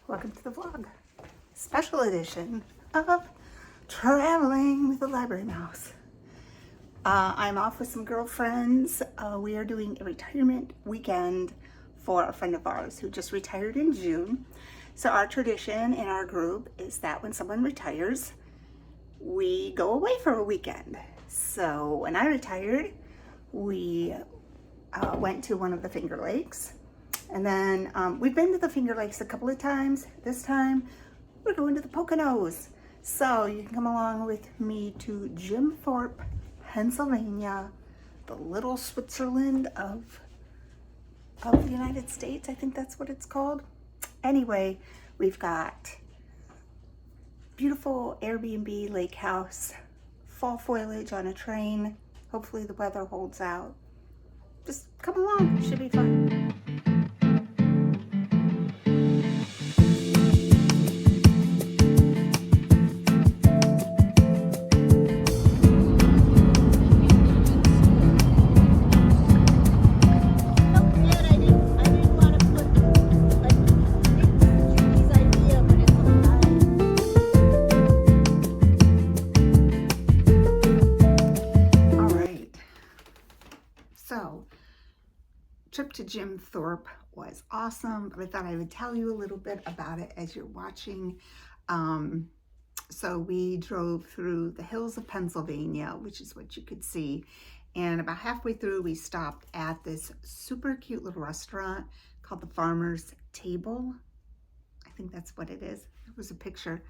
Welcome to the vlog. Special edition of Traveling with the Library Mouse. I'm off with some girlfriends. We are doing a retirement weekend for a friend of ours who just retired in June. So our tradition in our group is that when someone retires, we go away for a weekend. So when I retired, we went to one of the Finger Lakes. And then we've been to the Finger Lakes a couple of times. This time we're going to the Poconos. So you can come along with me to Jim Thorpe, Pennsylvania, the little Switzerland of the United States. I think that's what it's called. Anyway, we've got beautiful Airbnb lake house, fall foliage on a train. Hopefully the weather holds out. Just come along, it should be fun. Trip to Jim Thorpe was awesome, but I thought I would tell you a little bit about it as you're watching. So we drove through the hills of Pennsylvania, which is what you could see. And about halfway through, we stopped at this super cute little restaurant called the Farmer's Table. I think that's what it is. There was a picture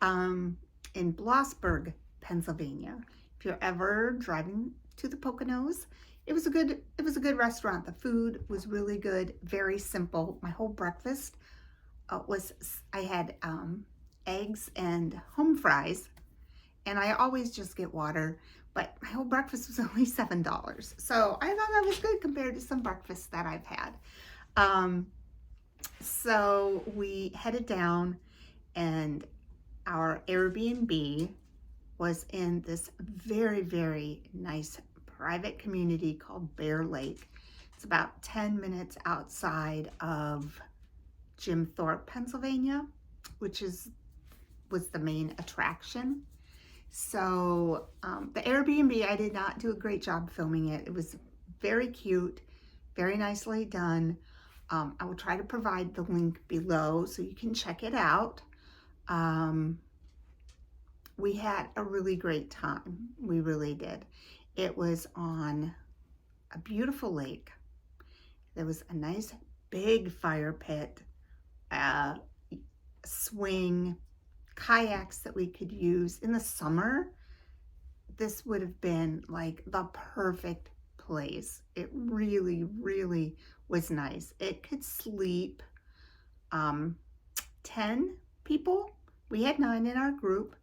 in Blossburg, Pennsylvania. If you're ever driving to the Poconos, it was a good restaurant. The food was really good, very simple. My whole breakfast I had eggs and home fries, and I always just get water, but my whole breakfast was only $7. So I thought that was good compared to some breakfasts that I've had. So we headed down, and our Airbnb was in this very, very nice private community called Bear Lake. It's about 10 minutes outside of Jim Thorpe, Pennsylvania, which was the main attraction. So the Airbnb, I did not do a great job filming it. It was very cute, very nicely done. I will try to provide the link below so you can check it out. We had a really great time. We really did. It was on a beautiful lake. There was a nice big fire pit, swing, kayaks that we could use. In the summer, this would have been like the perfect place. It really, really was nice. It could sleep 10 people. We had 9 in our group.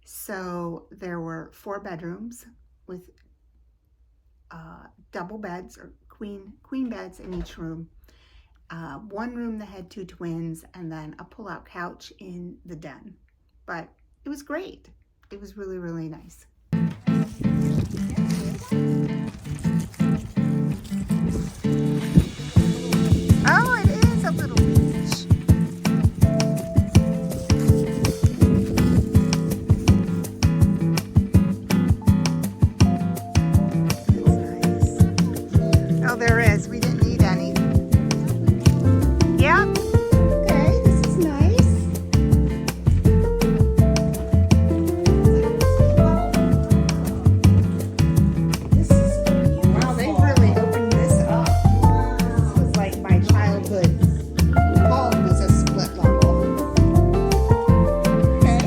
So there were 4 bedrooms with double beds or queen beds in each room. One room that had 2 twins, and then a pull-out couch in the den. But it was great. It was really, really nice. Oh, it is a little beach. There is. We didn't need any. Yeah. Okay, this is nice. This is beautiful. Wow, they really opened this up. This was like my childhood home was a split level. Okay.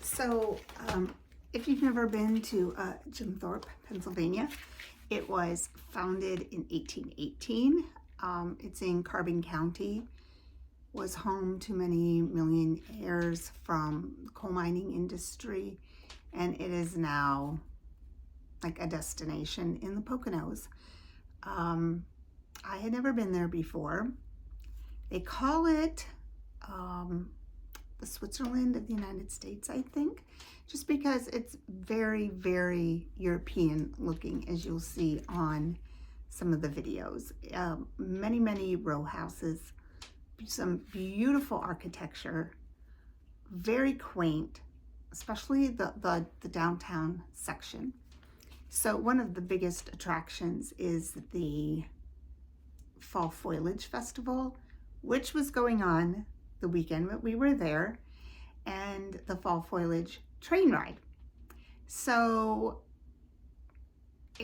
So, if you've never been to Jim Thorpe, Pennsylvania, it was founded in 1818. It's in Carbon County, was home to many millionaires from the coal mining industry, and it is now like a destination in the Poconos. I had never been there before. They call it the Switzerland of the United States, I think, just because it's very, very European looking, as you'll see on some of the videos. Many row houses, some beautiful architecture, very quaint, especially the downtown section. So one of the biggest attractions is the Fall Foliage Festival, which was going on the weekend that we were there, and the Fall Foliage train ride. So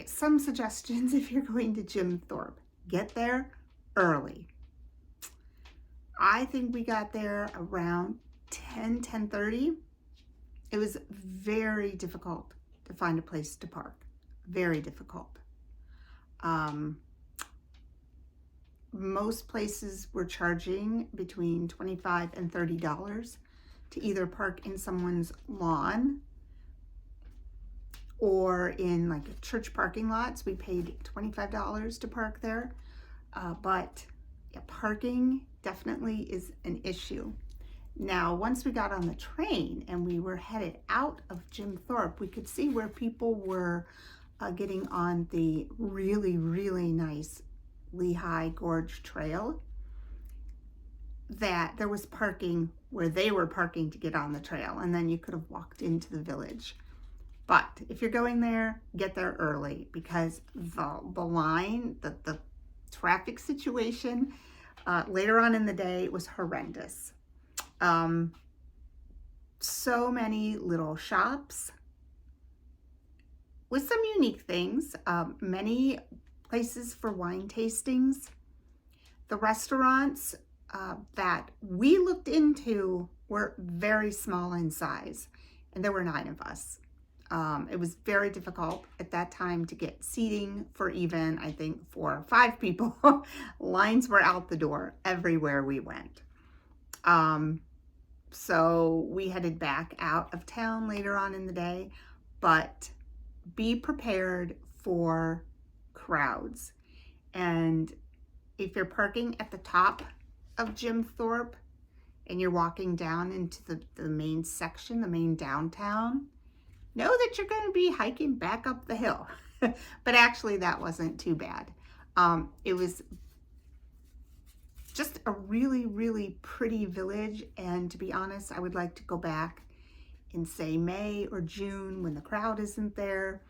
some suggestions if you're going to Jim Thorpe: get there early. I think we got there around 10:30. It was very difficult to find a place to park. Very difficult. Most places were charging between $25 and $30 to either park in someone's lawn or in like church parking lots. We paid $25 to park there, but yeah, parking definitely is an issue. Now, once we got on the train and we were headed out of Jim Thorpe, we could see where people were getting on the really nice Lehigh Gorge Trail, that there was parking where they were parking to get on the trail, and then you could have walked into the village. But if you're going there, get there early, because the line, the traffic situation later on in the day was horrendous. So many little shops with some unique things, many places for wine tastings. The restaurants that we looked into were very small in size, and there were 9 of us. It was very difficult at that time to get seating for even, I think, 4 or 5 people. Lines were out the door everywhere we went. So we headed back out of town later on in the day, but be prepared for crowds. And if you're parking at the top of Jim Thorpe and you're walking down into the main section, the main downtown, know that you're going to be hiking back up the hill. But actually that wasn't too bad. It was just a really pretty village, and to be honest, I would like to go back in, say, May or June when the crowd isn't there,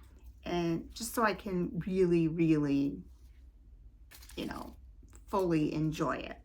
and just so I can really, fully enjoy it.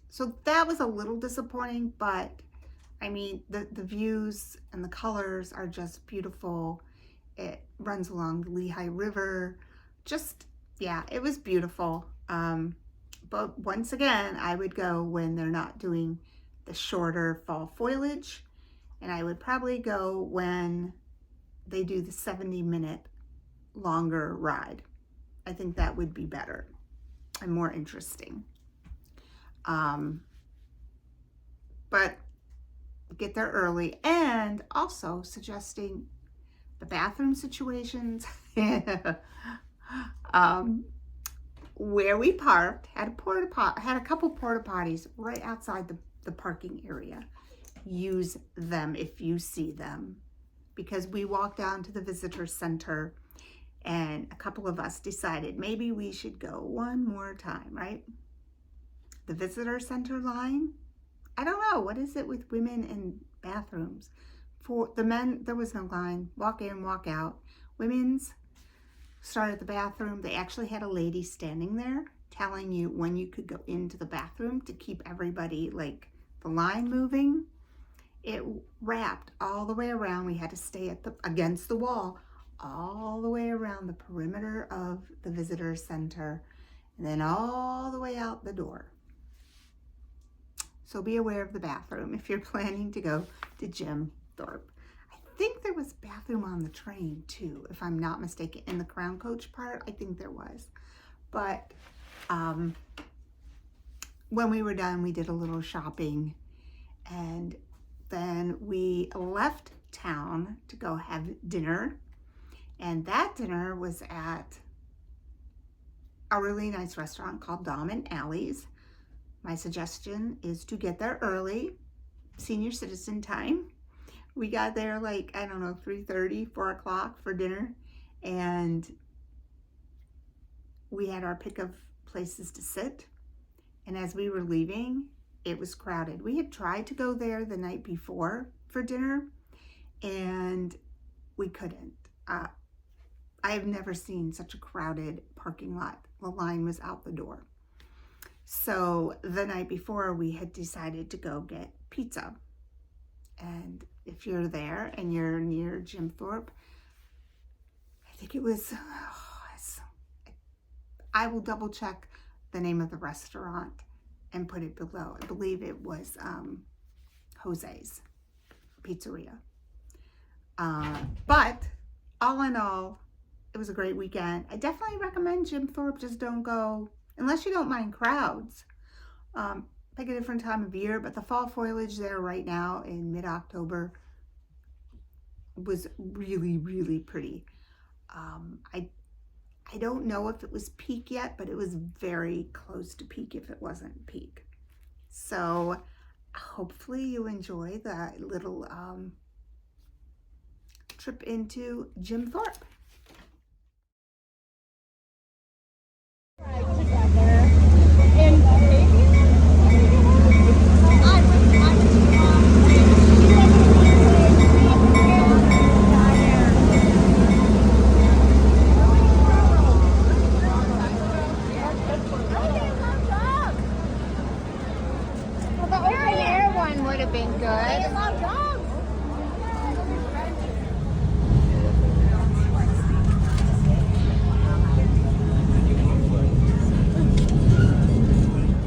So that was a little disappointing, but I mean, the views and the colors are just beautiful. It runs along the Lehigh River. Just, yeah, it was beautiful. But once again, I would go when they're not doing the shorter fall foliage. And I would probably go when they do the 70-minute longer ride. I think that would be better and more interesting. But get there early, and also suggesting the bathroom situations. Where we parked had a couple porta potties right outside the parking area. Use them if you see them, because we walked down to the visitor center and a couple of us decided maybe we should go one more time, right? The visitor center line, I don't know, what is it with women and bathrooms? For the men, there was no line, walk in, walk out. Women's started at the bathroom. They actually had a lady standing there telling you when you could go into the bathroom to keep everybody, like, the line moving. It wrapped all the way around. We had to stay against the wall all the way around the perimeter of the visitor center, and then all the way out the door. So be aware of the bathroom if you're planning to go to Jim Thorpe. I think there was a bathroom on the train too, if I'm not mistaken. In the Crown Coach part, I think there was. But when we were done, we did a little shopping, and then we left town to go have dinner. And that dinner was at a really nice restaurant called Dom and Alley's. My suggestion is to get there early, senior citizen time. We got there like, I don't know, 3:30, 4 o'clock for dinner. And we had our pick of places to sit. And as we were leaving, it was crowded. We had tried to go there the night before for dinner, and we couldn't. I have never seen such a crowded parking lot. The line was out the door. So the night before, we had decided to go get pizza. And if you're there and you're near Jim Thorpe, I think it was, I will double check the name of the restaurant and put it below. I believe it was Jose's Pizzeria. But all in all, it was a great weekend. I definitely recommend Jim Thorpe. Just don't go, unless you don't mind crowds. Pick a different time of year, but the fall foliage there right now in mid-October was really, really pretty. I don't know if it was peak yet, but it was very close to peak if it wasn't peak. So hopefully you enjoy that little trip into Jim Thorpe.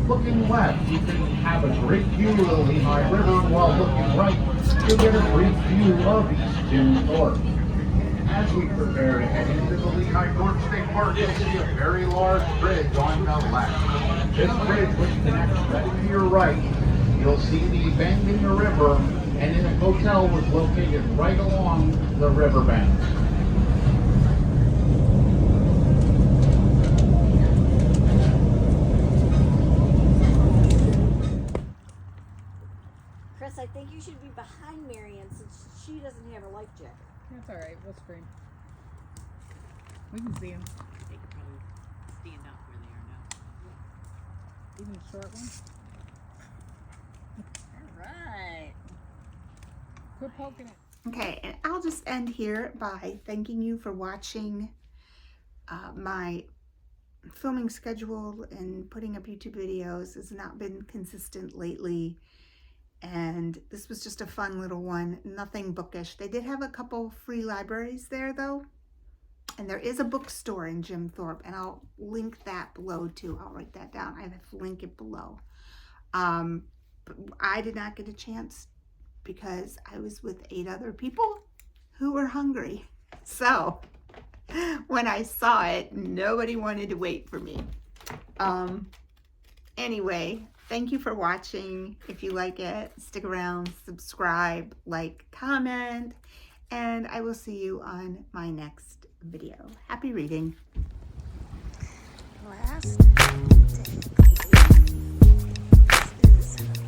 Looking left, you can have a great view of the Lehigh River, while looking right, you'll get a great view of East Jim Thorpe. As we prepare to head into the Lehigh Thorpe State Park, you'll see a very large bridge on the left. This bridge, which connects right to your right, you'll see the bend in the river, and in a hotel was located right along the riverbank. I think you should be behind Marion since she doesn't have her life jacket. That's alright, we'll scream. We can see them. They could probably stand up where they are now. Even the short one. Alright. Quit poking it. Okay, and I'll just end here by thanking you for watching my filming schedule and putting up YouTube videos has not been consistent lately. And this was just a fun little one, nothing bookish. They did have a couple free libraries there though. And there is a bookstore in Jim Thorpe, and I'll link that below too. I'll write that down. I have to link it below. But I did not get a chance because I was with 8 other people who were hungry. So when I saw it, nobody wanted to wait for me. Anyway, thank you for watching. If you like it, stick around, subscribe, like, comment, and I will see you on my next video. Happy reading. Last day. This is